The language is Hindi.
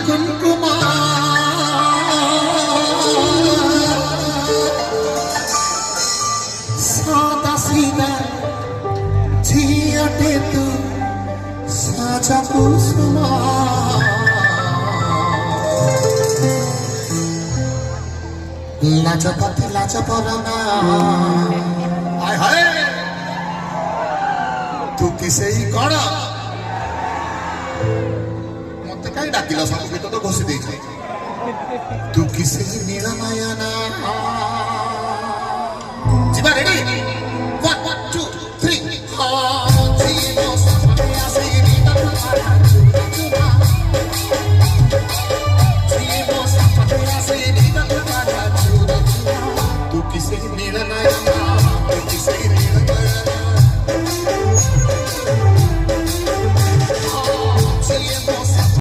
कुमकुमा सादा सीधा झियाटे तू साजा कुसुमा लाजपति लाजपराना हाय हाय तू किसे ही कौन मत कहीं डाकिला सब भी तो घोषि दे तू किसे ही नीला नयना जीवा रेडी